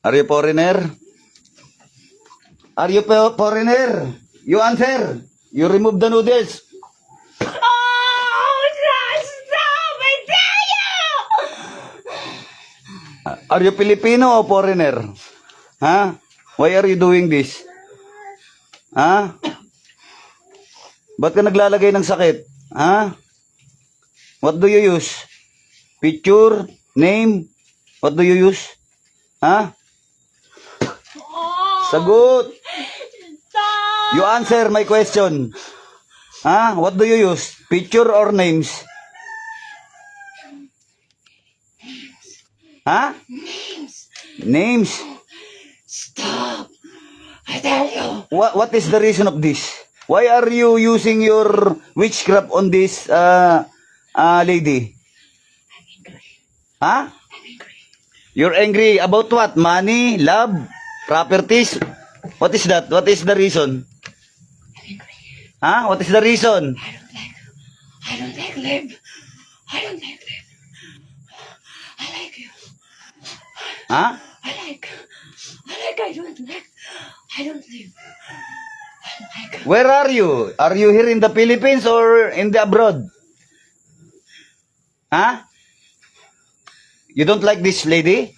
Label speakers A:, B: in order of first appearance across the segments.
A: Are you foreigner? Are you foreigner? You answer. You remove the noodles.
B: Oh, stop! I tell you!
A: Are you Filipino o foreigner? Ha? Why are you doing this? Ha? Ba't ka naglalagay ng sakit? Ha? What do you use? Picture? Name? What do you use? Ha?
B: Oh,
A: Sagot!
B: stop!
A: You answer my question. Ha? What do you use? Picture or names? Ha? Names.
B: Stop! I tell you!
A: What is the reason of this? Why are you using your witchcraft on this lady? Ha? You're angry about what? Money, love, properties? What is that? What is the reason? Ha? What is the reason?
B: I don't like live. I don't like live. I like you.
A: Ha?
B: I don't live. I like.
A: Where are you? Are you here in the Philippines or in the abroad? Ha? You don't like this lady?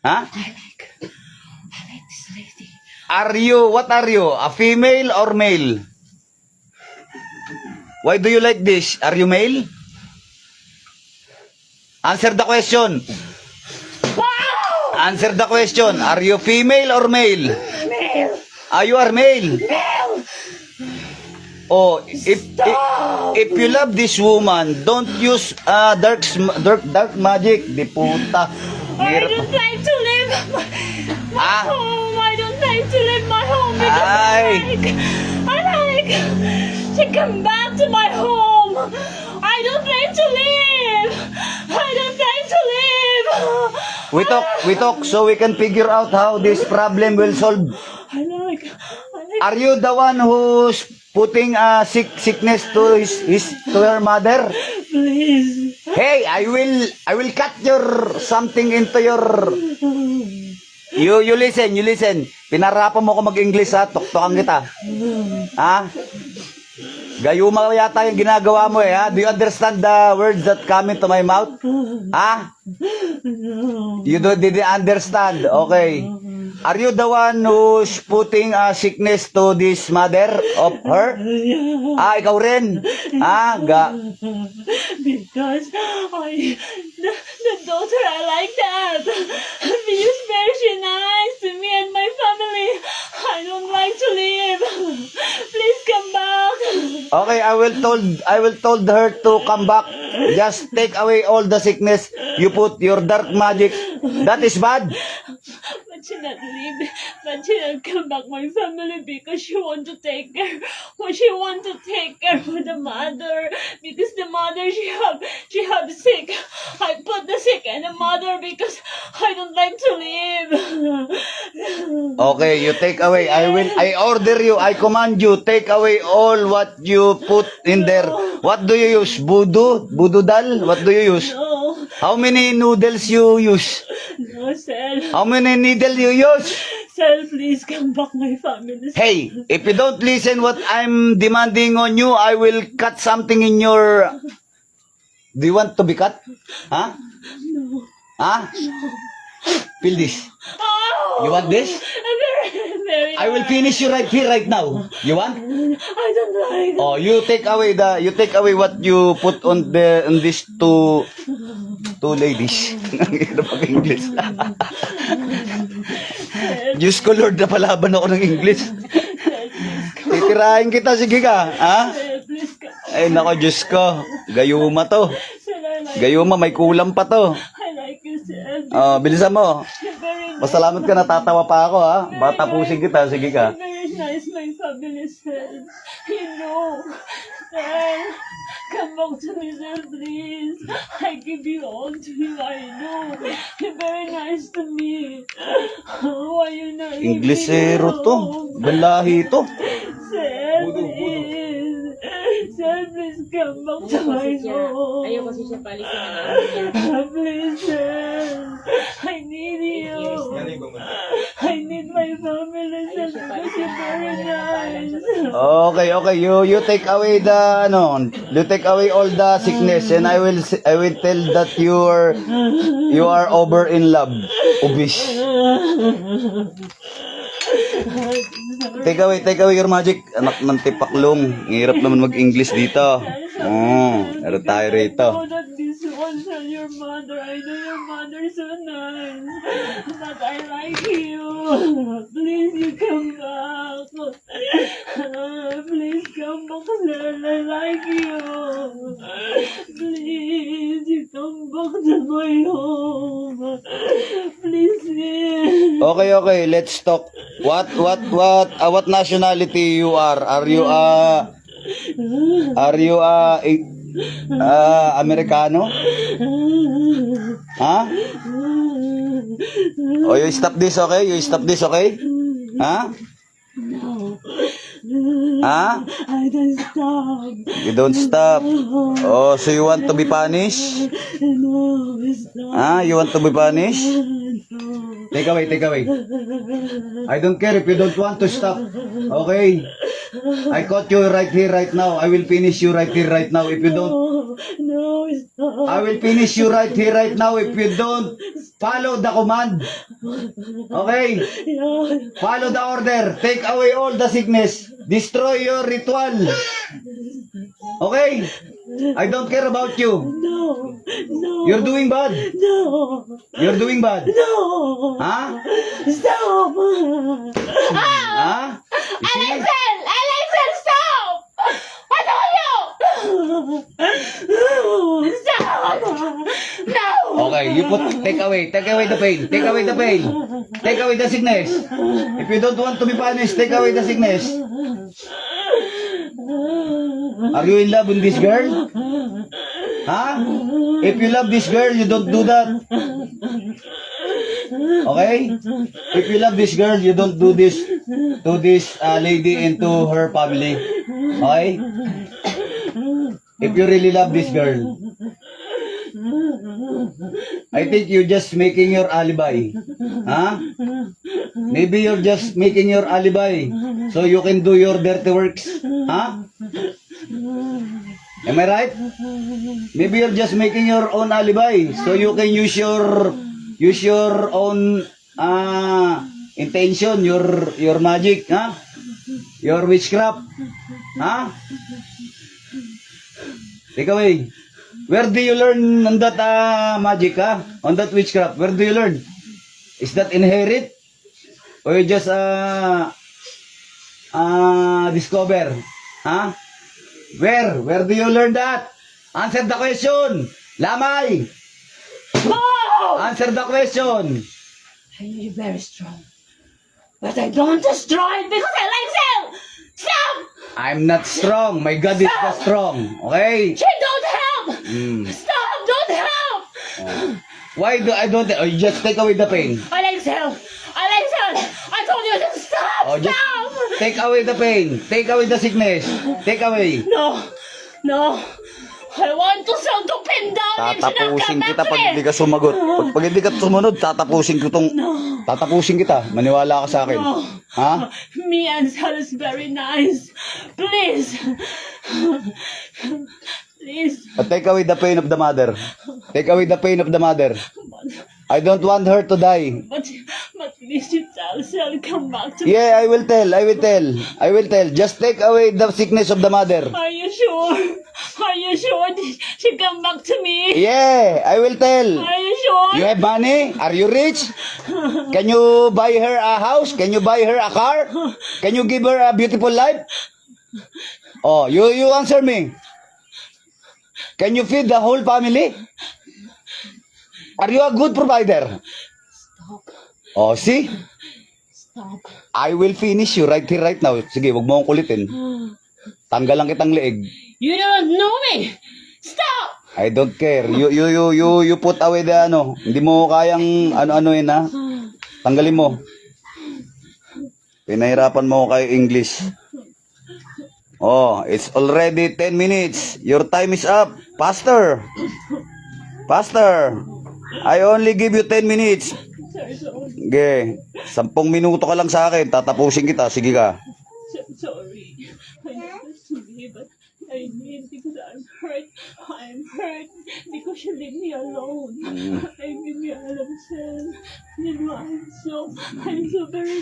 A: Ha?
B: I like this lady.
A: What are you? A female or male? Why do you like this? Are you male? Answer the question.
B: Wow!
A: Answer the question. Are you female or male?
B: Male!
A: You are male.
B: Male!
A: Oh, if you love this woman, don't use dark magic. Di puta.
B: I don't like to live my
A: Ah.
B: home. I don't like to live my home because
A: Ay.
B: I like to come back to my home. I don't like to live. I don't like to live.
A: We talk so we can figure out how this problem will solve.
B: I like.
A: Are you the one who's putting sickness to to her mother?
B: Please.
A: Hey, I will cut your something into your. You listen. Pinarapan mo ko mag-English ha, tuktokan kita. Ha? Gayuma yata yung ginagawa mo ha. Do you understand the words that come into my mouth? Ha? You didn't understand. Okay. Are you the one who's putting sickness to this mother of her? Ikaw rin.
B: Because the daughter, I like that. She is very nice to me and my family. I don't like to leave. Please come back.
A: Okay, I will told her to come back. Just take away all the sickness. You put your dark magic. That is bad.
B: But she not leave. But she not come back my family because she want to take care. Well, she want to take care of the mother because the mother she have sick. I put the sick and the mother because I don't like to live.
A: Okay, you take away. I order you. I command you. Take away all what you put in there. What do you use? Voodoo? Voodoo doll? What do you use?
B: No,
A: How many noodles you use?
B: no, Sel.
A: How many needle you use?
B: Sel, please come back my family.
A: Hey, if you don't listen what I'm demanding on you, I will cut something in your... Do you want to be cut? Huh?
B: No.
A: Huh? Feel this.
B: Oh,
A: You want this?
B: very.
A: I will finish you right here, right now. You want?
B: I don't like.
A: Oh, you take away what you put on these two ladies. Ang hirap mag-English. Diyos ko Lord, napalaban ako ng English. Titirahin kita, sige ka. Ha?
B: Please come.
A: Ay, nako, Diyos ko. Gayuma to.
B: Sel,
A: Gayuma, may kulang pa to.
B: I like you, Sel.
A: Bilisan mo.
B: Very,
A: Pasalamat ka, natatawa pa ako, ha? Bata pusin kita, sige ka.
B: very nice, my family, Sel. You know, Sel, come back to me, Sel, please. I give you all to you, I know. You're very nice to me. Why you not leave me
A: Inglesero to.
B: alone?
A: Balahi to.
B: Sel, please. Sel, please come back to my home.
C: Ayaw kasi siya palisin ng amo niya.
B: Please, Sel. I need you. family said because you're very nice.
A: Okay. You take away the you take away all the sickness, and I will tell that you are over in love. Ubis. Take away your magic. Anak ng tipaklong. Hirap naman mag-English dito. Meron tayo rito.
B: I know that this one's on your mother. I know your mother's so nice. But I like you. Please, you come back. Please come back, sir. I like you. Please, you come back to my home. Please, sir.
A: Okay. Let's talk. What nationality you are? Are you Americano? Huh? Oh, you stop this, okay? Huh?
B: No.
A: Huh?
B: I don't stop.
A: You don't stop. Oh, so you want to be punished?
B: No, stop.
A: Huh? You want to be punished?
B: No.
A: Take away. I don't care if you don't want to stop. Okay? I caught you right here, right now. I will finish you right here, right now. If you don't,
B: No, stop.
A: I will finish you right here, right now. If you don't follow the command. Okay?
B: Yeah.
A: Follow the order. Take away all the sickness. Destroy your ritual. Okay? I don't care about you.
B: No.
A: You're doing bad.
B: No.
A: You're doing bad.
B: No.
A: Huh?
B: Stop.
A: Huh? You see?
B: Alexel, stop! I told you! Stop! No!
A: Okay, take away the pain. Take away the pain. Take away the sickness. If you don't want to be punished, take away the sickness. Are you in love with this girl? Huh? If you love this girl, you don't do that. Okay? If you love this girl, you don't do this to this lady and to her family. Okay? If you really love this girl. I think you're just making your alibi. Huh? Maybe you're just making your alibi so you can do your dirty works. Huh? Am I right? Maybe you're just making your own alibi so you can use your own intention, your magic, huh? Your witchcraft. Huh? Take away. Where do you learn on that magic, huh? On that witchcraft? Where do you learn? Is that inherit? Or you just discover? Huh? Where do you learn that? Answer the question. Lamay.
B: Oh!
A: Answer the question.
B: I'm very strong. But I don't destroy it because I like Sel! Stop!
A: I'm not strong. My God is the strong. Okay?
B: She don't help! Stop! Don't help!
A: Why do I don't? You just take away the pain.
B: I like Sel! I told you to stop!
A: Oh, just
B: Stop!
A: take away the pain. Take away the sickness. Take away.
B: No! I want to sell to pin down and
A: Tatapusin
B: come
A: kita
B: back
A: pag
B: to
A: hindi
B: me!
A: ka sumagot. Pag hindi ka sumunod, tatapusin kita. Maniwala ka sa akin.
B: No.
A: Ha?
B: Me and Sel is very nice. Please! Please!
A: Take away the pain of the mother. Take away the pain of the mother. I don't want her to die.
B: But please you tell Sel come back to me.
A: Yeah, I will tell. Just take away the sickness of the mother.
B: Are you sure? Are you sure she come back to me?
A: Yeah, I will tell.
B: Are you sure?
A: You have money? Are you rich? Can you buy her a house? Can you buy her a car? Can you give her a beautiful life? Oh, you answer me. Can you feed the whole family? Are you a good provider?
B: Stop.
A: Oh, see?
B: Stop.
A: I will finish you right here, right now. Sige, wag mo akong kulitin. Tanggalan kitang leeg.
B: You don't know me. Stop.
A: I don't care. You put away the Hindi mo kayang ano yun, ha? Tanggalin mo. Pinahirapan mo ako kay English. Oh, it's already 10 minutes. Your time is up. Faster. I only give you 10 minutes.
B: Sorry.
A: Okay. 10 minuto ka lang sa akin, tatapusin kita. Sige ka.
B: Sorry. I know this to me, but I need because I'm hurt. I'm hurt because you leave me alone. I hindi alam, sir. You know, I'm so very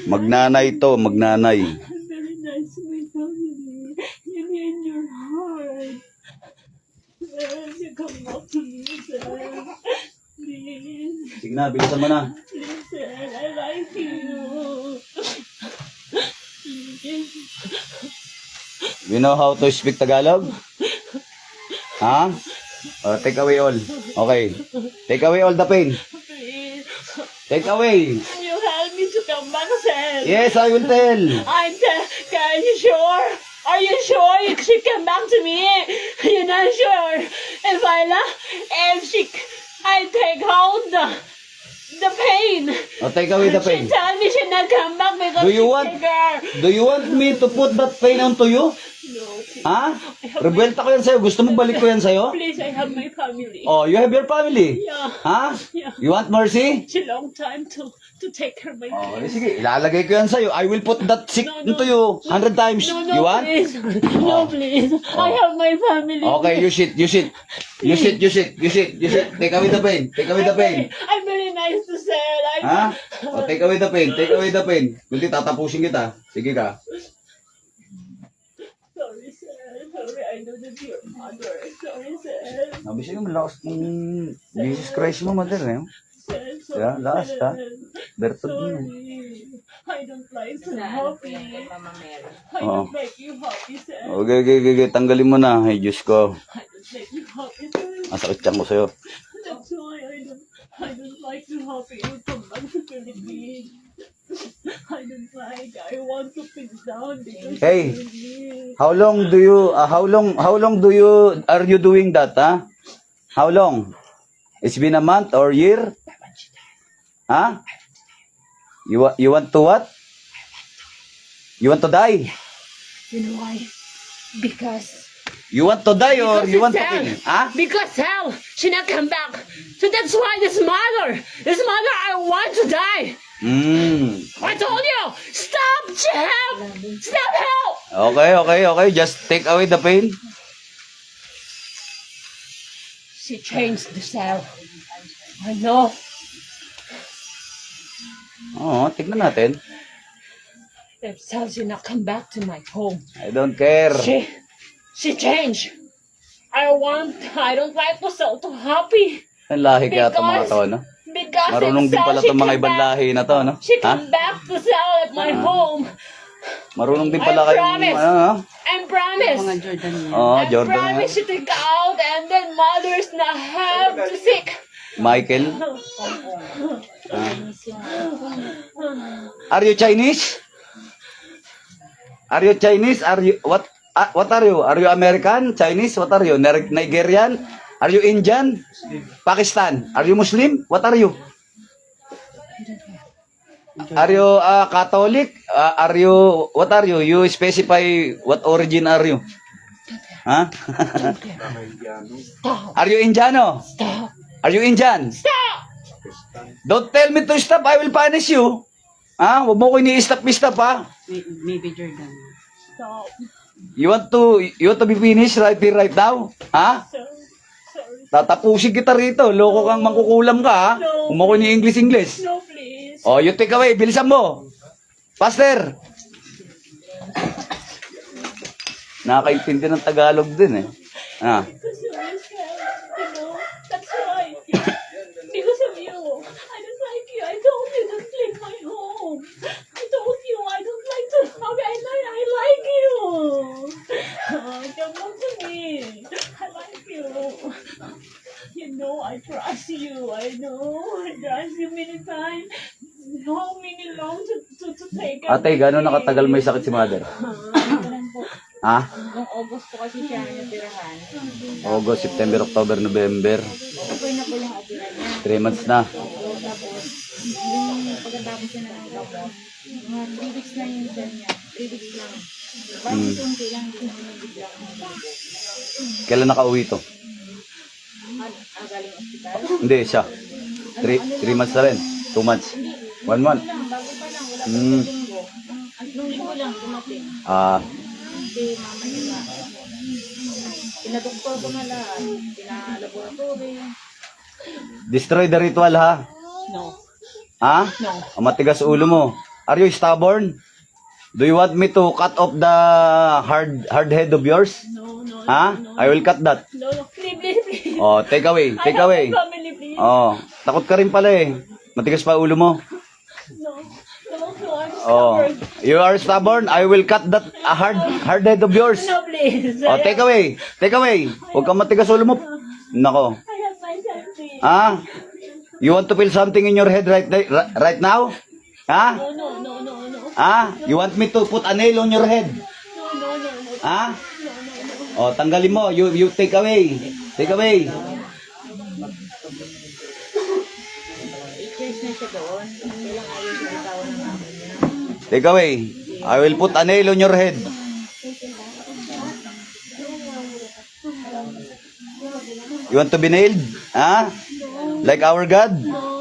A: Magnanay to, magnanay.
B: I'm very nice to my family. You need your heart. Sir, you come back to me, sir. Please.
A: Sige na, bilisan mo na.
B: Please, sir. I like you. Please.
A: You know how to speak Tagalog? Ha? Take away all. Okay. Take away all the pain.
B: Please.
A: Take away.
B: Can you help me to come back, sir?
A: Yes, I will tell.
B: Are you sure? Are you sure you should come back to me? You're not sure. I take out the pain.
A: Take away the pain.
B: She tell me she not come back because
A: Do you
B: she's
A: want-
B: bigger.
A: Do you want me to put that pain onto you?
B: No, please.
A: Ha? Rebuelta ko yan sa'yo. Gusto mo balik ko yan sa'yo?
B: Please, I have my family.
A: Oh, you have your family.
B: Yeah.
A: Ha?
B: Yeah.
A: You want mercy?
B: It's a long time to take care of my
A: Oh,
B: kids.
A: sige, ilalagay ko yan sa'yo. I will put that sick
B: No,
A: into you 100 times.
B: No,
A: You want?
B: please. No, please. I have my family.
A: Okay, you shit. Take away the pain. Take away the pain.
B: I'm very nice to say.
A: Ha? Oh, take away the pain. Take away the pain. Kundi tatapusin kita. Sige ka.
B: Sorry, sir. Sorry, I know that you're mother. Sorry, sir.
A: Nabisi ka malakas ng Jesus Christ mo, mother. Eh?
B: Sir, sorry,
A: Yeah, last, ha?
B: sir.
A: Bertod mo.
B: Sorry. I don't like you happy. I
A: Oh.
B: don't like you happy, sir.
A: Okay. Tanggalin mo na. Ay, Diyos ko.
B: I don't like you happy, sir.
A: Masakit tiyan ko sa'yo.
B: That's why I don't like you happy. You come back to Philippines. I don't like. I want to sit down because
A: Hey.
B: Philippines.
A: How long are you doing that, ha? How long? It's been a month or year? Ha? You want to what? You want to die?
B: You know why? Because
A: You want to die or you want to
B: Hell.
A: kill? Ha?
B: Because hell, she not come back. So that's why this mother, I want to die. I told you, stop help, stop help.
A: Okay. Just take away the pain.
B: She changed the cell. I know.
A: Oo, tignan natin.
B: That cell she not come back to my home.
A: I don't care.
B: She changed. I don't like to so to happy.
A: Ang lahi kaya itong mga to, no?
B: Because
A: Marunong din pala itong mga ibang lahi na to, no?
B: She
A: Ha?
B: come back to sell at my home.
A: Marunong din pala
B: I
A: kayong,
B: promise.
A: ano, no?
B: I promise.
A: Oo,
B: I
A: Jordan.
B: promise to take out and then mothers not have to sick.
A: Michael. Are you Chinese? Are you Chinese? Are you what are you? Are you American? Chinese? What are you? Nigerian? Are you Indian? Pakistan? Are you Muslim? What are you? Are you Catholic? Are you what are you? You specify what origin are you? Huh? Are you Indiano?
B: Stop.
A: Are you Indian?
B: Stop.
A: Don't tell me to stop. I will punish you. Ha? Huwag mo ko ini-stop ha?
C: Maybe Jordan.
B: Stop.
A: You want to be finished right here, right now? Ha?
B: Sorry.
A: Tatapusin kita rito. Loko kang mangkukulam ka, ha?
B: No.
A: Huwag mo ko ni-English.
B: No, please.
A: Oh, you take away. Bilisan mo. Faster. Nakakaintindi ng Tagalog din, eh. Ah.
B: Because of yourself, you know, that's why. Because of you. I don't like you. I told you to clean my home. I told you I don't like to. I like you. Come back to me. I like you. You know, I trust you. I know. I trust you many times. How many long to take care
A: Ate,
B: of
A: gano'n
B: me?
A: nakatagal may sakit si mother? Ha?
C: Noong August po kasi siya natirahan.
A: August, September, October, November.
C: Okay na po yung atira niya.
A: 3 months na.
C: Tapos, yung pagkatapos niya ng gamot, mga 3 weeks lang yung cell niya. 3 weeks lang. Parang unti lang yung biglang
A: Kailan nakauwi to?
C: galing ospital.
A: Hindi, siya. 3 months na rin. 2 months. 1 month.
C: Bago pa lang.
A: Hmm.
C: Linggo. Nung linggo lang dumating.
A: Ah,
C: Hindi, mama nila. Pinadoktor ko na lahat. Pinalaboratory.
A: destroy the ritual ha.
B: No.
A: Ha?
B: No.
A: Ang matigas ulo mo. Are you stubborn? Do you want me to cut off the hard head of yours?
B: No, no,
A: Ha? I will cut that.
B: no, no. Please.
A: Oh, take away, take
B: I have
A: away.
B: my family, please.
A: Oh, takot ka rin pala eh. Matigas pa ulo mo.
B: No, I'm
A: Oh,
B: stubborn.
A: you are stubborn. I will cut that hard head of yours.
B: No, please.
A: Oh, take away. Take away. Huwag kang matigas ulo mo. Nako.
B: I have my son, please.
A: Ah? You want to feel something in your head right now? Ha?
B: No.
A: Ah? You want me to put a nail on your head?
B: No.
A: Ha? Oh, tanggalin mo. You take away. Take away.
C: I-trace na siya doon. Kailang ayaw siya bitawan ng mama niya.
A: Take away. I will put a nail on your head. You want to be nailed? Ha? Like our God?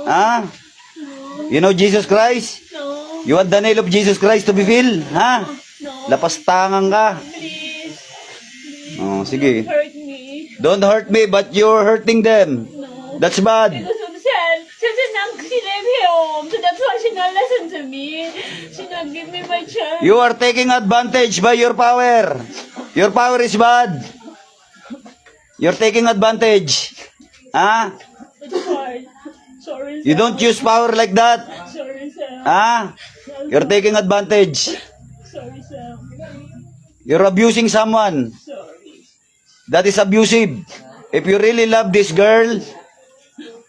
A: Ha? You know Jesus Christ?
B: No.
A: You want the nail of Jesus Christ to be filled? Ha? Lapas tangang ka.
B: Please.
A: Oh, sige.
B: Hurt me.
A: Don't hurt me, but you're hurting them.
B: No.
A: That's bad.
B: Because of Sen. She left home. So that's why she not listen to me. She not give me my chance.
A: You are taking advantage by your power. Your power is bad. You're taking advantage. Ha?
B: It's hard. Sorry,
A: You don't use power like that.
B: Sorry, Sam.
A: Ha? You're taking advantage.
B: Sorry, Sam.
A: You're abusing someone.
B: Sorry.
A: That is abusive. If you really love this girl,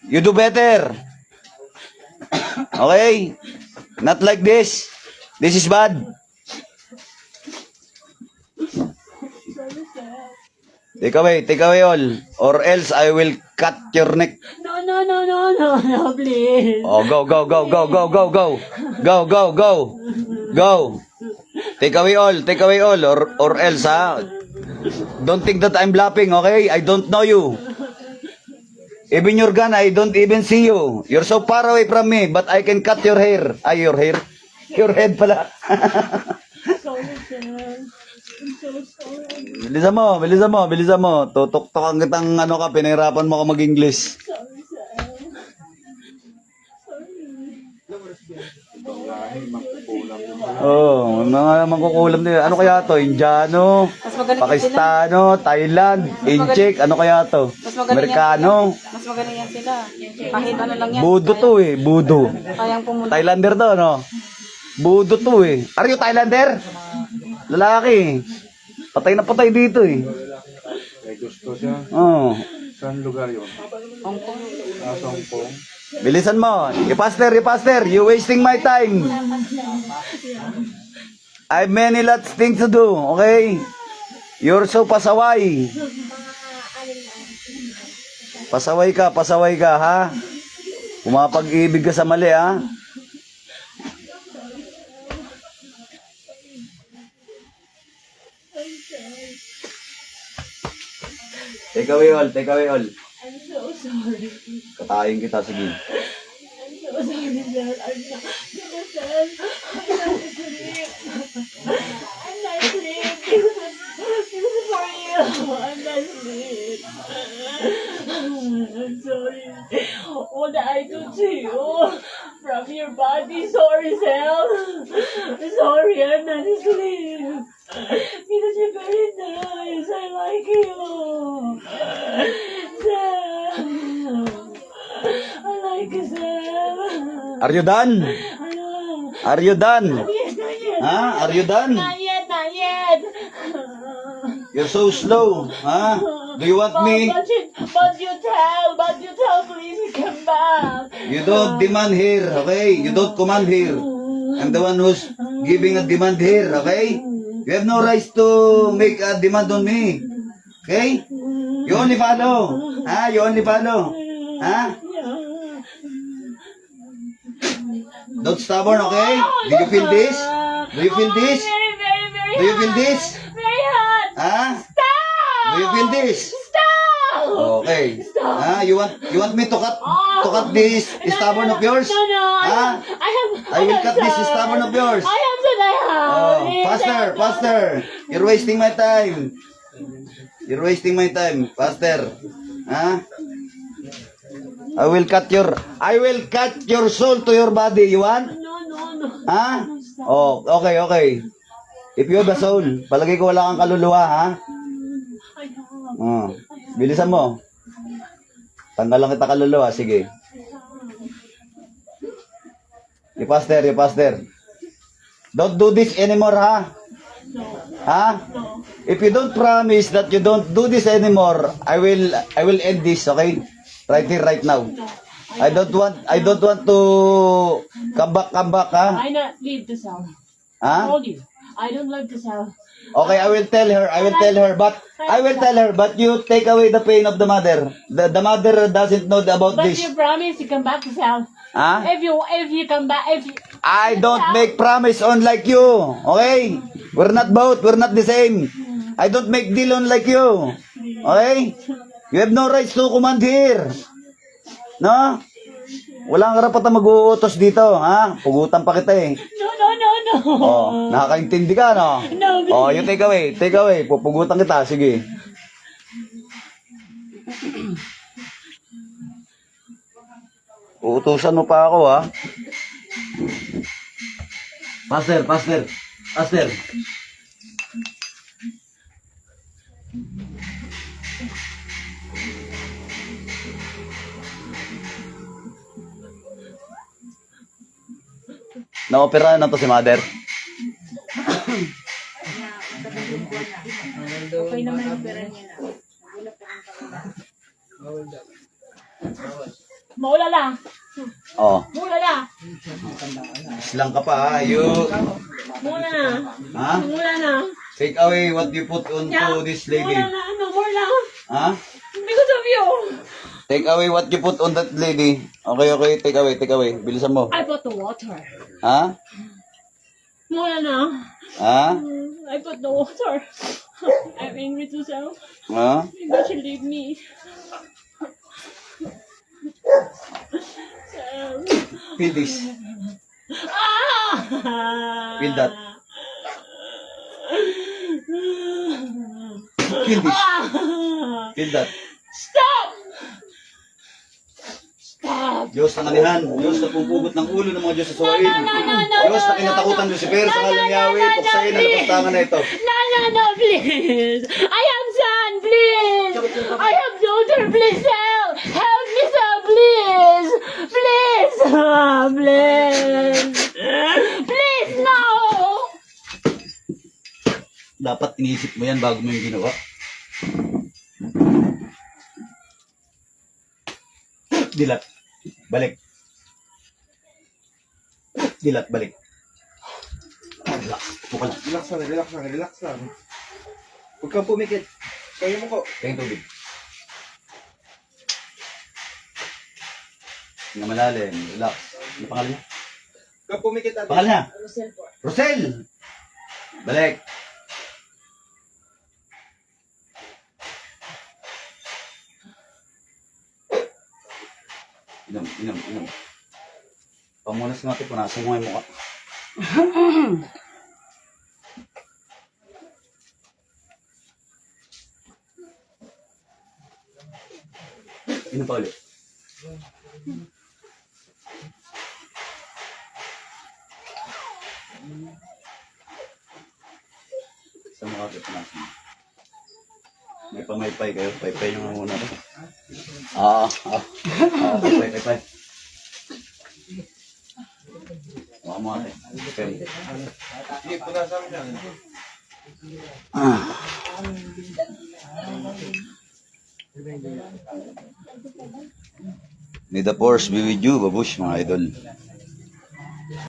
A: you do better. Okay? Not like this. This is bad.
B: Sorry, Sam.
A: Take away all. Or else I will cut your neck.
B: No, please.
A: Oh, go. Go. Take away all. Or else, ha? Don't think that I'm laughing, okay? I don't know you. Even your gun, I don't even see you. You're so far away from me, but I can cut your hair. Ay, your hair? Your head pala.
B: Sorry, Sam. I'm so sorry.
A: Bilisan mo. Tutok-tokan kitang pinahirapan mo ako mag-English.
B: Sorry, Sam.
A: Oh, mga mangkukulam din. Ano kaya to? Indiano, Pakistano, Thailand, Incheck, ano kaya to? Amerikano.
C: Mas magaling yan sila. Kahit ano lang yan.
A: Budo to eh, budo.
C: Kayang pumunta.
A: Thailander to, no? Budo to eh. Are you Thailander? Lalaki. Patay na patay dito eh.
D: May gusto siya.
A: Oh.
D: Saan lugar yun?
C: Hong Kong.
D: Hong Kong.
A: Bilisan mo. Ipaster. You wasting my time. I have many lots things to do, okay? You're so pasaway. Pasaway ka, ha? Pumapag-ibig ka sa mali, ha? Take away all.
B: I'm so sorry.
A: Katayin kita, sige.
B: I'm so sorry, Dad. I'm not Sam. I'm not asleep. I'm not asleep. This is for you. I'm not asleep. I'm sorry. What did I do to you? From your body. Sorry, Sam. Sorry, I'm not asleep. Because you're very nice. I like you. Sam. I like you, Sam.
A: Are you done? Are you done?
B: Not yet.
A: Ha? Are you done?
B: Not yet.
A: You're so slow, ha? Do you want me?
B: But you tell, please come back.
A: You don't demand here, okay? You don't command here. I'm the one who's giving a demand here, okay? You have no right to make a demand on me. Okay? You only follow. Ha? You only follow. Ha? Don't stubborn, okay? Do you feel this? Do you feel this?
B: Very
A: Do you feel this?
B: Very hot.
A: Ha?
B: Stop!
A: Do you feel this?
B: Stop!
A: Okay. Ha? You want me to cut to cut this stubborn of yours?
B: No, no,
A: Huh? I will cut this stubborn of yours.
B: I have to
A: Oh, faster. You're wasting my time. Faster. Huh? I will cut your soul to your body. You want?
B: No.
A: Ha? Oh, okay. If you have a soul, palagay ko wala kang kaluluwa, ha?
B: I have.
A: Oh, bilisan mo. Tanggalan kita kaluluwa, sige. You faster. Don't do this anymore, ha?
B: No.
A: Ha?
B: No.
A: If you don't promise that you don't do this anymore, I will end this, okay? Right here, right now.
B: No.
A: I don't want to come back, ha?
B: I not leave the cell.
A: Ha?
B: Told you. I don't like the cell.
A: Okay, I will tell her, but you take away the pain of the mother. The mother doesn't know about
B: But
A: this.
B: you promise to come back to cell.
A: Ha?
B: If you come back, if you,
A: I don't make promise on like you. Okay? We're not the same. I don't make deal on like you. Okay? You have no rights to command here. No? Walang karapatan mag-uutos dito, ha? Pugutan pa kita eh.
B: no.
A: Oh, nakakaintindi ka, no?
B: No,
A: Oh, you take away. Pupugutan kita, sige. Uutusan mo pa ako, ha? Faster. Na-opera na to si mother.
C: Okay naman yung pera niya na.
B: Maulala.
A: Oh,
B: Maulala.
A: islang ka pa, ha? You,
B: Maulala.
A: ha?
B: Maulala.
A: Take away what you put onto this lady.
B: Maulala. No more na.
A: Ha?
B: Because of you.
A: Take away what you put on that lady. Okay, take away. Bilisan mo.
B: I bought the water.
A: Ha?
B: Maulala.
A: Ha?
B: I put the water. I'm angry to self.
A: Ha?
B: Maybe she leave me.
A: Feel this. Feel that. Feel this. Feel that.
B: Stop!
A: Diyos ng anihan. Diyos na pupugot ng ulo ng mga Diyos sa suwain. Diyos na kinatakutan Lucifer sa ngalan ni Yahweh. Puksayin na napastangan na ito.
B: No, please. I have son, please. I have daughter, please help. Help me, sir, please. Please. Please, no.
A: Dapat iniisip mo yan bago mo yung ginawa. Dilat. Balik. Dilat, balik. Relax. Puka lang.
D: Relax lang. Huwag kang pumikit. Kaya mo ko.
A: Tingin tubig. Nga malalim. Relax. Ano pangalan niya?
D: Huwag kang pumikit ate.
A: Pangalan niya? Rosel! Balik. Inom. Pamunas natin, punasin mo yung mukha. Inom pa ulit. Sa mukha ito, punasin mo. May pamaypay kayo. Paypay yung muna ko. Paypay. Mukha mo ate. Okay.
D: Sige, punasan mo yan.
A: May the force be with you, babush mga idol.